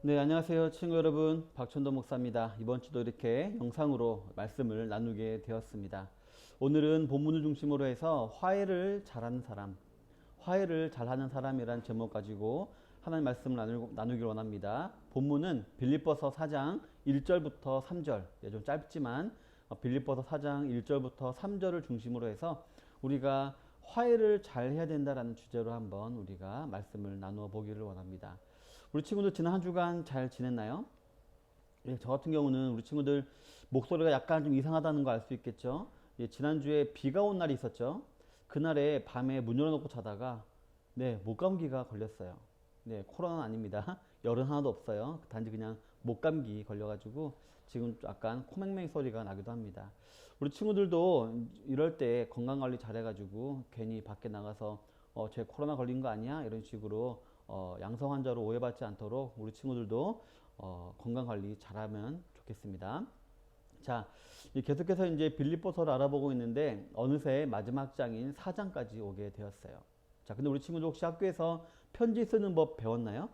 네, 안녕하세요. 친구 여러분. 박천도 목사입니다. 이번 주도 이렇게 영상으로 말씀을 나누게 되었습니다. 오늘은 본문을 중심으로 해서 화해를 잘하는 사람, 화해를 잘하는 사람이란 제목 가지고 하나님 말씀을 나누길 원합니다. 본문은 빌립보서 4장 1절부터 3절, 좀 짧지만 빌립보서 4장 1절부터 3절을 중심으로 해서 우리가 화해를 잘 해야 된다라는 주제로 한번 우리가 말씀을 나누어 보기를 원합니다. 우리 친구들 지난 한 주간 잘 지냈나요? 예, 저 같은 경우는 우리 친구들 목소리가 약간 좀 이상하다는 거 알 수 있겠죠? 예, 지난주에 비가 온 날이 있었죠? 그날에 밤에 문 열어놓고 자다가 네, 목감기가 걸렸어요. 네, 코로나는 아닙니다. 열은 하나도 없어요. 단지 그냥 목감기 걸려가지고 지금 약간 코맹맹 소리가 나기도 합니다. 우리 친구들도 이럴 때 건강관리 잘해가지고 괜히 밖에 나가서 쟤 코로나 걸린 거 아니야? 이런 식으로 양성 환자로 오해받지 않도록 우리 친구들도 건강관리 잘하면 좋겠습니다. 자, 계속해서 이제 빌립보서를 알아보고 있는데 어느새 마지막 장인 4장까지 오게 되었어요. 자, 근데 우리 친구들 혹시 학교에서 편지 쓰는 법 배웠나요?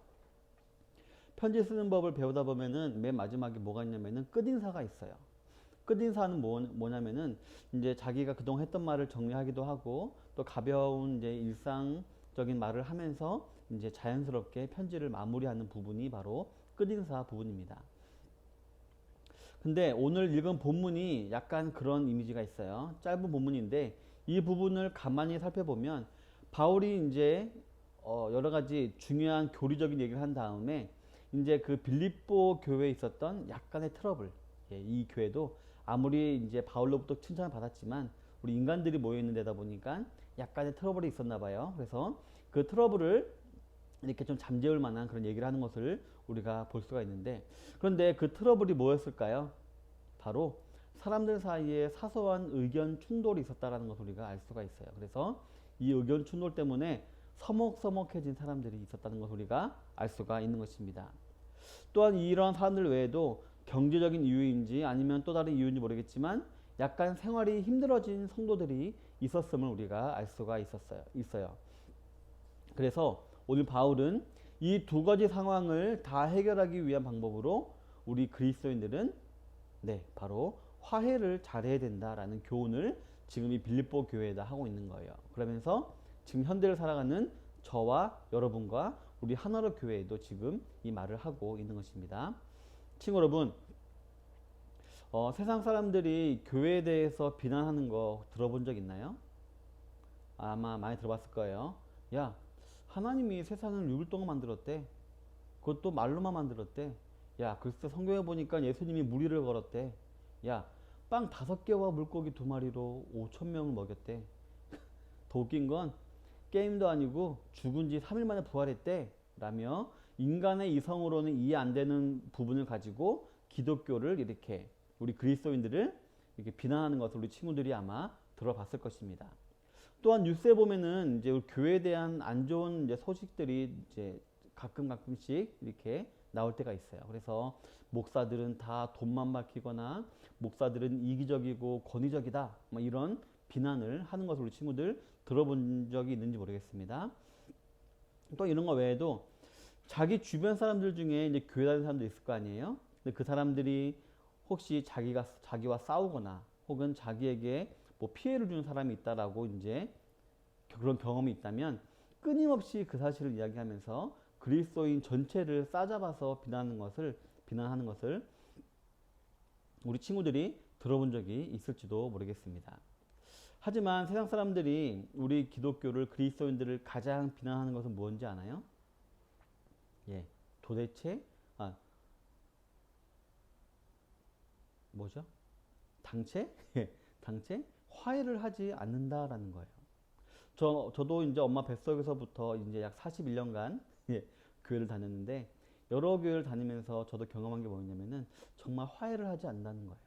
편지 쓰는 법을 배우다 보면은 맨 마지막에 뭐가 있냐면은 끝인사가 있어요. 끝인사는 뭐냐면은 이제 자기가 그동안 했던 말을 정리하기도 하고 또 가벼운 이제 일상적인 말을 하면서 이제 자연스럽게 편지를 마무리하는 부분이 바로 끝인사 부분입니다. 근데 오늘 읽은 본문이 약간 그런 이미지가 있어요. 짧은 본문인데 이 부분을 가만히 살펴보면 바울이 이제 여러 가지 중요한 교리적인 얘기를 한 다음에 이제 그 빌립보 교회에 있었던 약간의 트러블, 예, 이 교회도 아무리 이제 바울로부터 칭찬을 받았지만 우리 인간들이 모여 있는 데다 보니까 약간의 트러블이 있었나 봐요. 그래서 그 트러블을 이렇게 좀 잠재울 만한 그런 얘기를 하는 것을 우리가 볼 수가 있는데, 그런데 그 트러블이 뭐였을까요? 바로 사람들 사이에 사소한 의견 충돌이 있었다는 것을 우리가 알 수가 있어요. 그래서 이 의견 충돌 때문에 서먹서먹해진 사람들이 있었다는 것을 우리가 알 수가 있는 것입니다. 또한 이런 사람들 외에도 경제적인 이유인지 아니면 또 다른 이유인지 모르겠지만 약간 생활이 힘들어진 성도들이 있었음을 우리가 알 수가 있어요. 그래서 오늘 바울은 이 두 가지 상황을 다 해결하기 위한 방법으로 우리 그리스도인들은 네, 바로 화해를 잘해야 된다라는 교훈을 지금 이 빌립보 교회에다 하고 있는 거예요. 그러면서 지금 현대를 살아가는 저와 여러분과 우리 하나로 교회에도 지금 이 말을 하고 있는 것입니다. 친구 여러분, 세상 사람들이 교회에 대해서 비난하는 거 들어본 적 있나요? 아마 많이 들어봤을 거예요. 야, 하나님이 세상을 6일 동안 만들었대. 그것도 말로만 만들었대. 야, 글쎄 성경에 보니까 예수님이 무리를 걸었대. 야, 빵 5개와 물고기 2마리로 5천 명을 먹였대. 더 웃긴 건 게임도 아니고 죽은 지 3일 만에 부활했대. 라며 인간의 이성으로는 이해 안 되는 부분을 가지고 기독교를 이렇게 우리 그리스도인들을 이렇게 비난하는 것을 우리 친구들이 아마 들어봤을 것입니다. 또한 뉴스에 보면은 이제 교회에 대한 안 좋은 이제 소식들이 이제 가끔씩 이렇게 나올 때가 있어요. 그래서 목사들은 다 돈만 밝히거나 목사들은 이기적이고 권위적이다, 뭐 이런 비난을 하는 것을 우리 친구들 들어본 적이 있는지 모르겠습니다. 또 이런 거 외에도 자기 주변 사람들 중에 이제 교회 다니는 사람도 있을 거 아니에요? 근데 그 사람들이 혹시 자기와 싸우거나 혹은 자기에게 뭐 피해를 주는 사람이 있다라고 이제 그런 경험이 있다면 끊임없이 그 사실을 이야기하면서 그리스도인 전체를 싸잡아서 비난하는 것을 우리 친구들이 들어본 적이 있을지도 모르겠습니다. 하지만 세상 사람들이 우리 기독교를 그리스도인들을 가장 비난하는 것은 뭔지 아나요? 예, 도대체 뭐죠? 당체? 당체? 화해를 하지 않는다라는 거예요. 저도 이제 엄마 뱃속에서부터 이제 약 41년간 예, 교회를 다녔는데 여러 교회를 다니면서 저도 경험한 게 뭐냐면은 정말 화해를 하지 않는다는 거예요.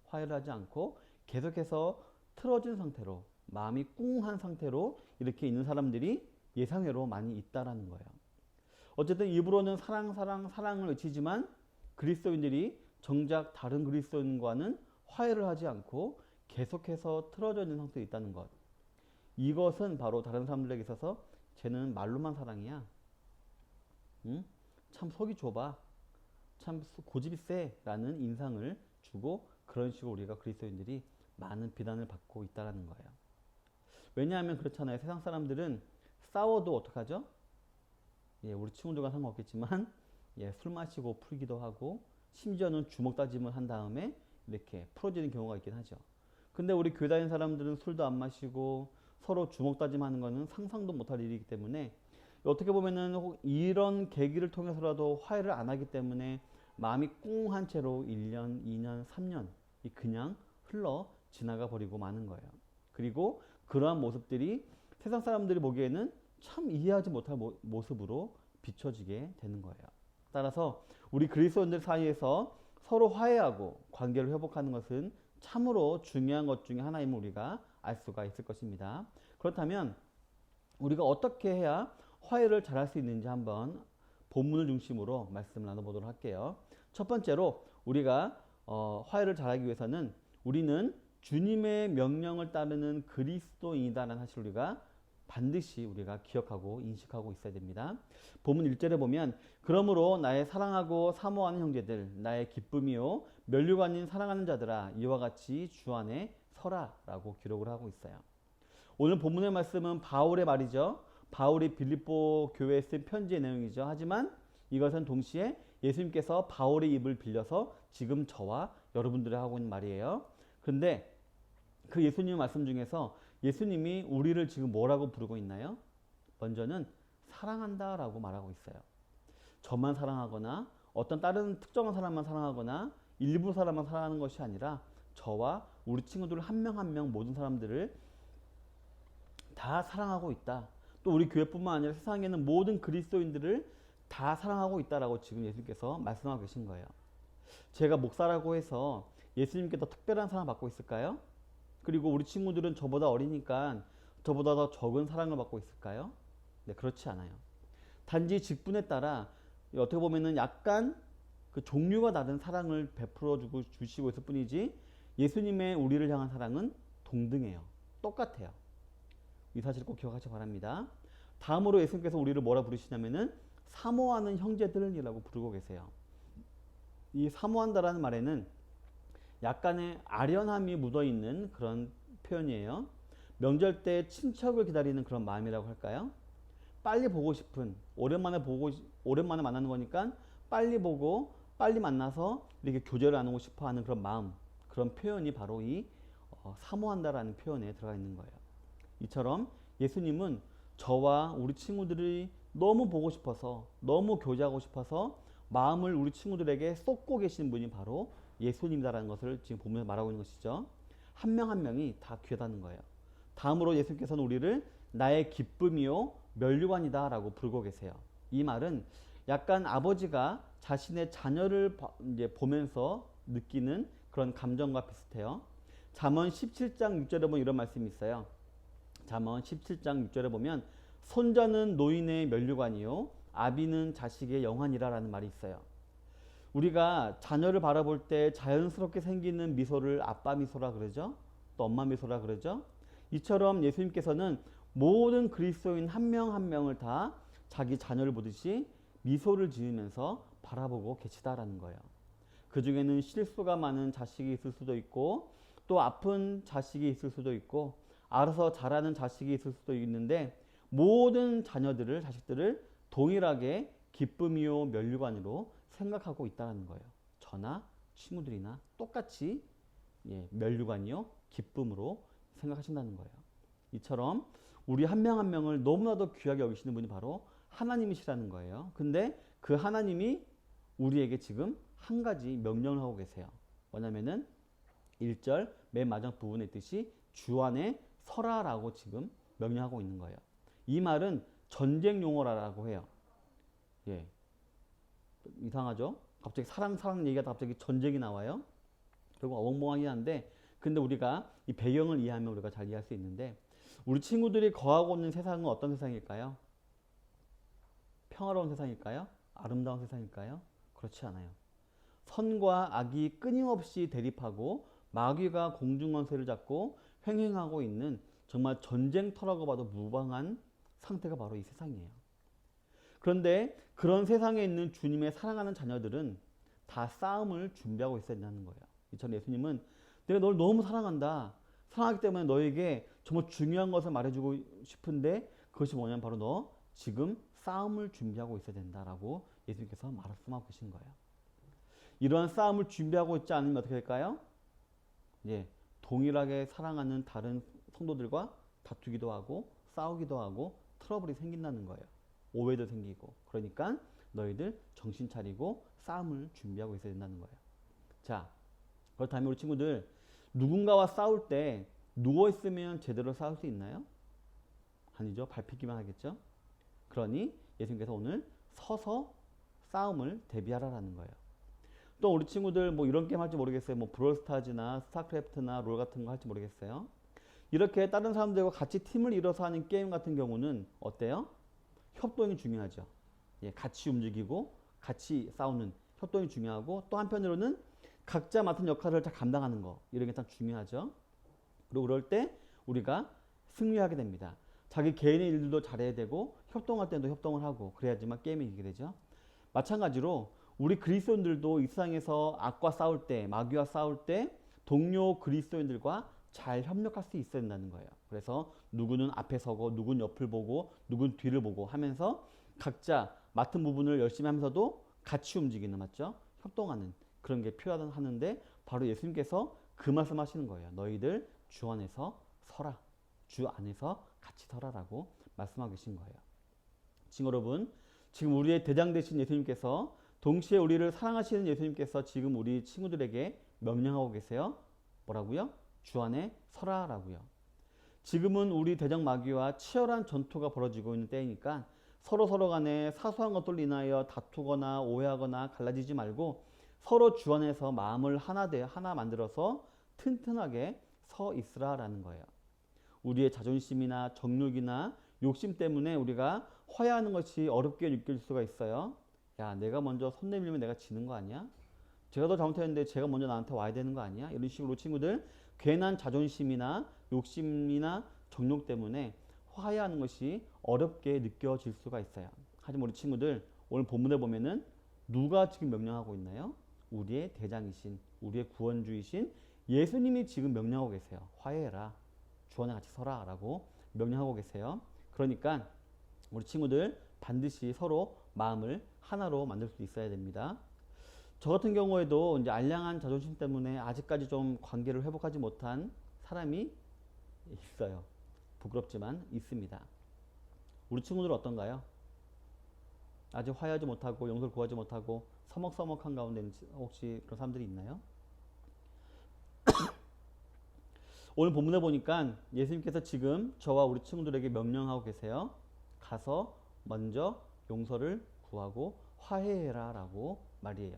화해를 하지 않고 계속해서 틀어진 상태로 마음이 꿍한 상태로 이렇게 있는 사람들이 예상외로 많이 있다라는 거예요. 어쨌든 입으로는 사랑을 외치지만 그리스도인들이 정작 다른 그리스도인과는 화해를 하지 않고 계속해서 틀어져 있는 상태에 있다는 것. 이것은 바로 다른 사람들에게 있어서 쟤는 말로만 사랑이야. 응? 참 속이 좁아, 참 고집이 세라는 인상을 주고 그런 식으로 우리가 그리스도인들이 많은 비난을 받고 있다라는 거예요. 왜냐하면 그렇잖아요. 세상 사람들은 싸워도 어떡하죠? 예, 우리 친구들과 상관없겠지만 예, 술 마시고 풀기도 하고 심지어는 주먹 다짐을 한 다음에 이렇게 풀어지는 경우가 있긴 하죠. 근데 우리 교회 다니는 사람들은 술도 안 마시고 서로 주먹 다짐하는 거는 상상도 못할 일이기 때문에 어떻게 보면은 이런 계기를 통해서라도 화해를 안 하기 때문에 마음이 꿍한 채로 1년, 2년, 3년 그냥 흘러 지나가 버리고 마는 거예요. 그리고 그러한 모습들이 세상 사람들이 보기에는 참 이해하지 못할 모습으로 비춰지게 되는 거예요. 따라서 우리 그리스도인들 사이에서 서로 화해하고 관계를 회복하는 것은 참으로 중요한 것 중에 하나임을 우리가 알 수가 있을 것입니다. 그렇다면 우리가 어떻게 해야 화해를 잘할 수 있는지 한번 본문을 중심으로 말씀을 나눠보도록 할게요. 첫 번째로 우리가 화해를 잘하기 위해서는 우리는 주님의 명령을 따르는 그리스도인이다라는 사실을 우리가 반드시 우리가 기억하고 인식하고 있어야 됩니다. 본문 1절에 보면 그러므로 나의 사랑하고 사모하는 형제들 나의 기쁨이요 면류관인 사랑하는 자들아 이와 같이 주 안에 서라라고 기록을 하고 있어요. 오늘 본문의 말씀은 바울의 말이죠. 바울이 빌립보 교회에 쓴 편지의 내용이죠. 하지만 이것은 동시에 예수님께서 바울의 입을 빌려서 지금 저와 여러분들이 하고 있는 말이에요. 그런데 그 예수님의 말씀 중에서 예수님이 우리를 지금 뭐라고 부르고 있나요? 먼저는 사랑한다 라고 말하고 있어요. 저만 사랑하거나 어떤 다른 특정한 사람만 사랑하거나 일부 사람만 사랑하는 것이 아니라 저와 우리 친구들 한 명 한 명 모든 사람들을 다 사랑하고 있다. 또 우리 교회뿐만 아니라 세상에 있는 모든 그리스도인들을 다 사랑하고 있다라고 지금 예수님께서 말씀하고 계신 거예요. 제가 목사라고 해서 예수님께 더 특별한 사랑 받고 있을까요? 그리고 우리 친구들은 저보다 어리니까 저보다 더 적은 사랑을 받고 있을까요? 네, 그렇지 않아요. 단지 직분에 따라 어떻게 보면은 약간 그 종류가 다른 사랑을 베풀어 주시고 있을 뿐이지 예수님의 우리를 향한 사랑은 동등해요. 똑같아요. 이 사실을 꼭 기억하시기 바랍니다. 다음으로 예수님께서 우리를 뭐라 부르시냐면은 사모하는 형제들이라고 부르고 계세요. 이 사모한다라는 말에는 약간의 아련함이 묻어있는 그런 표현이에요. 명절 때 친척을 기다리는 그런 마음이라고 할까요? 빨리 보고 싶은, 오랜만에 만나는 거니까 빨리 보고 빨리 만나서 이렇게 교제를 나누고 싶어 하는 그런 마음, 그런 표현이 바로 이 사모한다라는 표현에 들어가 있는 거예요. 이처럼 예수님은 저와 우리 친구들이 너무 보고 싶어서, 너무 교제하고 싶어서 마음을 우리 친구들에게 쏟고 계신 분이 바로 예수님이다라는 것을 지금 보면서 말하고 있는 것이죠. 한 명 한 명이 다 귀하다는 거예요. 다음으로 예수님께서는 우리를 나의 기쁨이요 면류관이다 라고 부르고 계세요. 이 말은 약간 아버지가 자신의 자녀를 이제 보면서 느끼는 그런 감정과 비슷해요. 잠언 17장 6절에 보면 이런 말씀이 있어요. 잠언 17장 6절에 보면 손자는 노인의 면류관이요 아비는 자식의 영환이라 라는 말이 있어요. 우리가 자녀를 바라볼 때 자연스럽게 생기는 미소를 아빠 미소라 그러죠. 또 엄마 미소라 그러죠. 이처럼 예수님께서는 모든 그리스도인 한 명 한 명을 다 자기 자녀를 보듯이 미소를 지으면서 바라보고 계시다라는 거예요. 그 중에는 실수가 많은 자식이 있을 수도 있고 또 아픈 자식이 있을 수도 있고 알아서 자라는 자식이 있을 수도 있는데 모든 자식들을 동일하게 기쁨이요 면류관으로 생각하고 있다는 거예요. 저나 친구들이나 똑같이 면류관이요 기쁨으로 생각하신다는 거예요. 이처럼 우리 한 명 한 명을 너무나도 귀하게 여기시는 분이 바로 하나님이시라는 거예요. 근데 그 하나님이 우리에게 지금 한 가지 명령을 하고 계세요. 뭐냐면은 1절 맨 마지막 부분에 있듯이 주 안에 서라라고 지금 명령하고 있는 거예요. 이 말은 전쟁 용어라고 해요. 예. 이상하죠? 갑자기 사랑 얘기가 갑자기 전쟁이 나와요. 결국 어벙벙하긴 한데 근데 우리가 이 배경을 이해하면 우리가 잘 이해할 수 있는데 우리 친구들이 거하고 있는 세상은 어떤 세상일까요? 평화로운 세상일까요? 아름다운 세상일까요? 그렇지 않아요. 선과 악이 끊임없이 대립하고 마귀가 공중권세를 잡고 횡행하고 있는 정말 전쟁터라고 봐도 무방한 상태가 바로 이 세상이에요. 그런데 그런 세상에 있는 주님의 사랑하는 자녀들은 다 싸움을 준비하고 있어야 된다는 거예요. 이처럼 예수님은 내가 널 너무 사랑한다. 사랑하기 때문에 너에게 정말 중요한 것을 말해주고 싶은데 그것이 뭐냐면 바로 너 지금 싸움을 준비하고 있어야 된다라고 예수님께서 말씀하고 계신 거예요. 이러한 싸움을 준비하고 있지 않으면 어떻게 될까요? 예, 동일하게 사랑하는 다른 성도들과 다투기도 하고 싸우기도 하고 트러블이 생긴다는 거예요. 오해도 생기고. 그러니까 너희들 정신 차리고 싸움을 준비하고 있어야 된다는 거예요. 자, 그렇다면 우리 친구들 누군가와 싸울 때 누워있으면 제대로 싸울 수 있나요? 아니죠. 밟히기만 하겠죠. 그러니 예수님께서 오늘 서서 싸움을 대비하라라는 거예요. 또 우리 친구들 뭐 이런 게임 할지 모르겠어요. 뭐 브롤스타즈나 스타크래프트나 롤 같은 거 할지 모르겠어요. 이렇게 다른 사람들과 같이 팀을 이뤄서 하는 게임 같은 경우는 어때요? 협동이 중요하죠. 예, 같이 움직이고 같이 싸우는 협동이 중요하고 또 한편으로는 각자 맡은 역할을 잘 감당하는 거 이런 게 참 중요하죠. 그리고 그럴 때 우리가 승리하게 됩니다. 자기 개인의 일들도 잘해야 되고 협동할 때도 협동을 하고 그래야지만 게임이 이기게 되죠. 마찬가지로 우리 그리스도인들도 이 세상에서 악과 싸울 때, 마귀와 싸울 때 동료 그리스도인들과 잘 협력할 수 있어야 된다는 거예요. 그래서 누구는 앞에 서고 누구는 옆을 보고 누구는 뒤를 보고 하면서 각자 맡은 부분을 열심히 하면서도 같이 움직이는, 맞죠? 협동하는 그런 게 필요하는데 바로 예수님께서 그 말씀 하시는 거예요. 너희들 주 안에서 서라. 주 안에서 같이 서라라고 말씀하고 계신 거예요. 친구 여러분, 지금 우리의 대장 되신 예수님께서 동시에 우리를 사랑하시는 예수님께서 지금 우리 친구들에게 명령하고 계세요. 뭐라고요? 주 안에 서라라고요. 지금은 우리 대적 마귀와 치열한 전투가 벌어지고 있는 때이니까 서로 간에 사소한 것들로 인하여 다투거나 오해하거나 갈라지지 말고 서로 주 안에서 마음을 하나 만들어서 튼튼하게 서 있으라라는 거예요. 우리의 자존심이나 정욕이나 욕심 때문에 우리가 화해하는 것이 어렵게 느낄 수가 있어요. 야, 내가 먼저 손 내밀면 내가 지는 거 아니야? 제가 더 잘못했는데 제가 먼저 나한테 와야 되는 거 아니야? 이런 식으로 친구들 괜한 자존심이나 욕심이나 정욕 때문에 화해하는 것이 어렵게 느껴질 수가 있어요. 하지만 우리 친구들 오늘 본문에 보면은 누가 지금 명령하고 있나요? 우리의 대장이신, 우리의 구원주이신 예수님이 지금 명령하고 계세요. 화해해라. 주 안에 같이 서라 라고 명령하고 계세요. 그러니까 우리 친구들 반드시 서로 마음을 하나로 만들 수 있어야 됩니다. 저 같은 경우에도 이제 알량한 자존심 때문에 아직까지 좀 관계를 회복하지 못한 사람이 있어요. 부끄럽지만 있습니다. 우리 친구들은 어떤가요? 아직 화해하지 못하고 용서를 구하지 못하고 서먹서먹한 가운데 혹시 그런 사람들이 있나요? 오늘 본문에 보니까 예수님께서 지금 저와 우리 친구들에게 명령하고 계세요. 가서 먼저 용서를 구하고 화해해라 라고 말이에요.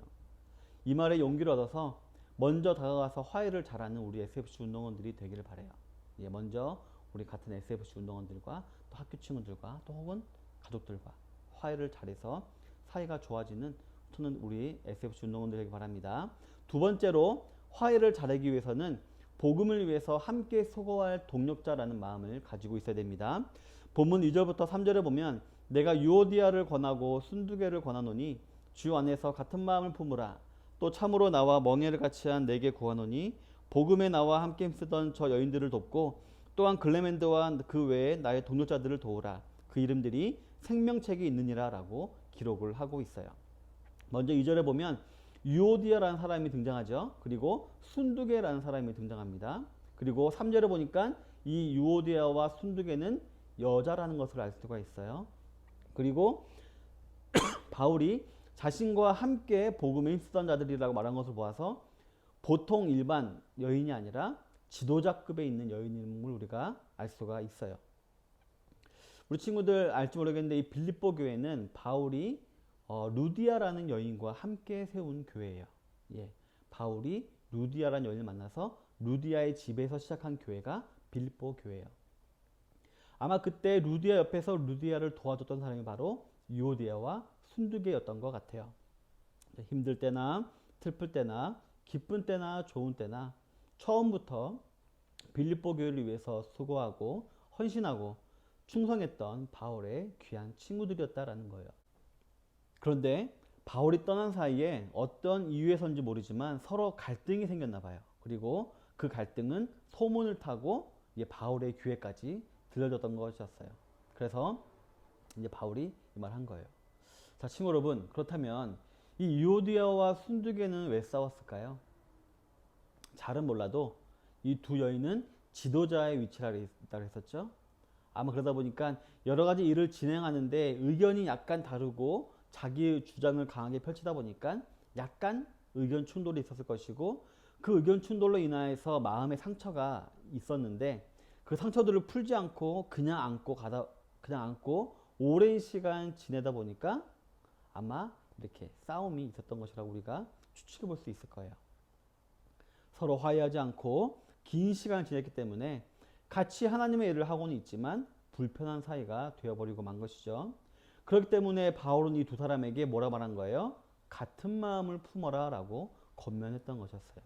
이 말에 용기를 얻어서 먼저 다가가서 화해를 잘하는 우리 SFC 운동원들이 되기를 바라요. 예, 먼저 우리 같은 SFC 운동원들과 또 학교 친구들과 또 혹은 가족들과 화해를 잘해서 사이가 좋아지는 우리 SFC 운동원들 되기 바랍니다. 두 번째로 화해를 잘하기 위해서는 복음을 위해서 함께 수고할 동력자라는 마음을 가지고 있어야 됩니다. 본문 2절부터 3절에 보면 내가 유오디아를 권하고 순두개를 권하노니 주 안에서 같은 마음을 품으라. 또 참으로 나와 멍에를 같이 한 내게 구하노니 복음에 나와 함께 힘쓰던 저 여인들을 돕고 또한 글레멘드와 그 외에 나의 동료자들을 도우라. 그 이름들이 생명책에 있느니라 라고 기록을 하고 있어요. 먼저 2절에 보면 유오디아라는 사람이 등장하죠. 그리고 순두개라는 사람이 등장합니다. 그리고 3절에 보니까 이 유오디아와 순두개는 여자라는 것을 알 수가 있어요. 그리고 바울이 자신과 함께 복음에 힘쓰던 자들이라고 말한 것을 보아서 보통 일반 여인이 아니라 지도자급에 있는 여인임을 우리가 알 수가 있어요. 우리 친구들 알지 모르겠는데 이 빌립보 교회는 바울이 루디아라는 여인과 함께 세운 교회예요. 예, 바울이 루디아라는 여인을 만나서 루디아의 집에서 시작한 교회가 빌립보 교회예요. 아마 그때 루디아 옆에서 루디아를 도와줬던 사람이 바로 유오디아와 순두개였던 것 같아요. 힘들 때나 슬플 때나 기쁜 때나 좋은 때나 처음부터 빌립보 교회를 위해서 수고하고 헌신하고 충성했던 바울의 귀한 친구들이었다라는 거예요. 그런데 바울이 떠난 사이에 어떤 이유에서인지 모르지만 서로 갈등이 생겼나 봐요. 그리고 그 갈등은 소문을 타고 이제 바울의 귀에까지 들려졌던 것이었어요. 그래서 이제 바울이 이 말 한 거예요. 자, 친구 여러분, 그렇다면 이 유오디아와 순두계는 왜 싸웠을까요? 잘은 몰라도 이 두 여인은 지도자의 위치를 있다고 했었죠. 아마 그러다 보니까 여러 가지 일을 진행하는데 의견이 약간 다르고 자기 주장을 강하게 펼치다 보니까 약간 의견 충돌이 있었을 것이고, 그 의견 충돌로 인하여서 마음의 상처가 있었는데 그 상처들을 풀지 않고 그냥 안고 오랜 시간 지내다 보니까 아마 이렇게 싸움이 있었던 것이라고 우리가 추측해 볼 수 있을 거예요. 서로 화해하지 않고 긴 시간을 지냈기 때문에 같이 하나님의 일을 하고는 있지만 불편한 사이가 되어버리고 만 것이죠. 그렇기 때문에 바울은 이 두 사람에게 뭐라 말한 거예요? 같은 마음을 품어라 라고 권면했던 것이었어요.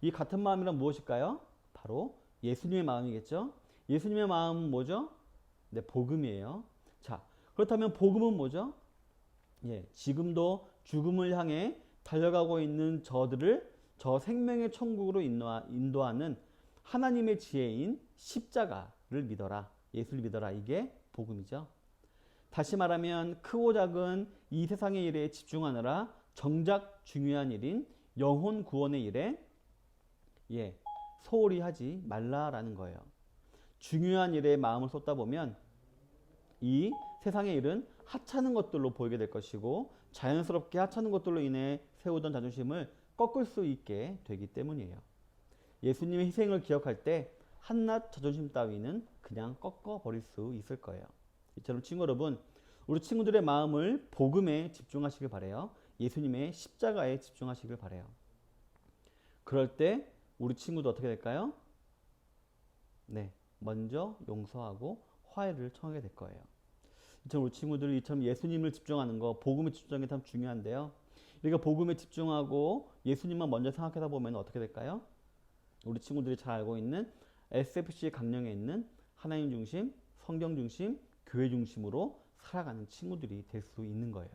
이 같은 마음이란 무엇일까요? 바로 예수님의 마음이겠죠. 예수님의 마음은 뭐죠? 네, 복음이에요. 자, 그렇다면 복음은 뭐죠? 예, 지금도 죽음을 향해 달려가고 있는 저들을 저 생명의 천국으로 인도하는 하나님의 지혜인 십자가를 믿어라. 예수를 믿어라. 이게 복음이죠. 다시 말하면 크고 작은 이 세상의 일에 집중하느라 정작 중요한 일인 영혼 구원의 일에 소홀히 하지 말라라는 거예요. 중요한 일에 마음을 쏟다 보면 이 세상의 일은 하찮은 것들로 보이게 될 것이고 자연스럽게 하찮은 것들로 인해 세우던 자존심을 꺾을 수 있게 되기 때문이에요. 예수님의 희생을 기억할 때 한낱 자존심 따위는 그냥 꺾어버릴 수 있을 거예요. 이처럼 친구 여러분, 우리 친구들의 마음을 복음에 집중하시길 바라요. 예수님의 십자가에 집중하시길 바라요. 그럴 때 우리 친구도 어떻게 될까요? 네, 먼저 용서하고 화해를 청하게 될 거예요. 이처럼 우리 친구들이 이처럼 예수님을 집중하는 거, 복음에 집중하는 게 참 중요한데요. 우리가 복음에 집중하고 예수님만 먼저 생각하다 보면 어떻게 될까요? 우리 친구들이 잘 알고 있는 SFC 강령에 있는 하나님 중심, 성경 중심, 교회 중심으로 살아가는 친구들이 될 수 있는 거예요.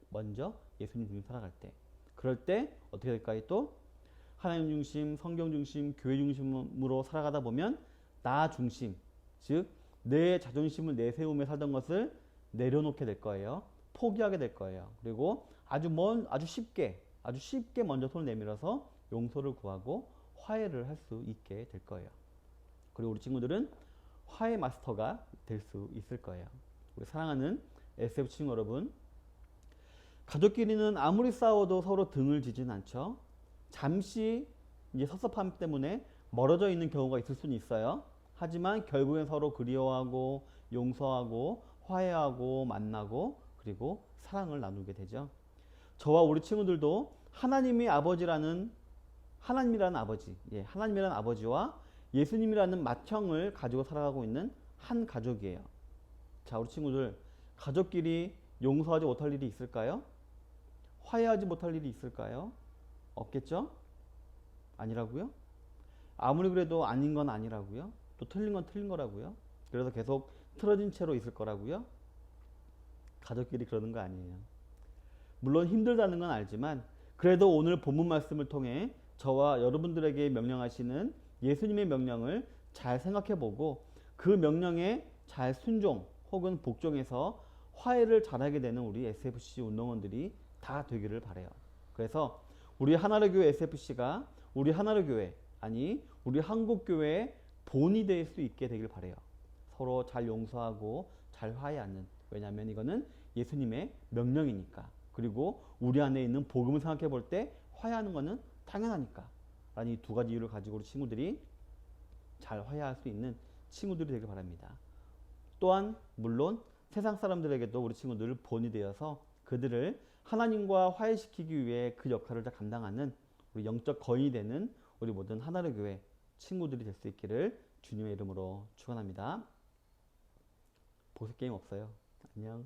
먼저 예수님 중심 살아갈 때. 그럴 때 어떻게 될까요? 또 하나님 중심, 성경 중심, 교회 중심으로 살아가다 보면 나 중심, 즉 내 자존심을 내세우며 살던 것을 내려놓게 될 거예요. 포기하게 될 거예요. 그리고 아주 쉽게 먼저 손을 내밀어서 용서를 구하고 화해를 할 수 있게 될 거예요. 그리고 우리 친구들은 화해 마스터가 될 수 있을 거예요. 우리 사랑하는 SF 친구 여러분, 가족끼리는 아무리 싸워도 서로 등을 지진 않죠. 잠시 이제 섭섭함 때문에 멀어져 있는 경우가 있을 수는 있어요. 하지만 결국엔 서로 그리워하고 용서하고 화해하고 만나고 그리고 사랑을 나누게 되죠. 저와 우리 친구들도 하나님이라는 아버지와 예수님이라는 맏형을 가지고 살아가고 있는 한 가족이에요. 자, 우리 친구들, 가족끼리 용서하지 못할 일이 있을까요? 화해하지 못할 일이 있을까요? 없겠죠? 아니라고요? 아무리 그래도 아닌 건 아니라고요? 또 틀린 건 틀린 거라고요? 그래서 계속 틀어진 채로 있을 거라고요? 가족끼리 그러는 거 아니에요. 물론 힘들다는 건 알지만 그래도 오늘 본문 말씀을 통해 저와 여러분들에게 명령하시는 예수님의 명령을 잘 생각해보고 그 명령에 잘 순종 혹은 복종해서 화해를 잘하게 되는 우리 SFC 운동원들이 다 되기를 바라요. 그래서 우리 하나로 교회 SFC가 우리 하나로 교회, 아니 우리 한국교회의 본이 될 수 있게 되길 바라요. 서로 잘 용서하고 잘 화해하는, 왜냐하면 이거는 예수님의 명령이니까. 그리고 우리 안에 있는 복음을 생각해 볼 때 화해하는 것은 당연하니까. 라는 이 두 가지 이유를 가지고 우리 친구들이 잘 화해할 수 있는 친구들이 되길 바랍니다. 또한 물론 세상 사람들에게도 우리 친구들 본이 되어서 그들을 하나님과 화해시키기 위해 그 역할을 다 감당하는 우리 영적 거인이 되는 우리 모든 하나로 교회 친구들이 될 수 있기를 주님의 이름으로 축원합니다. 보석 게임 없어요. 안녕.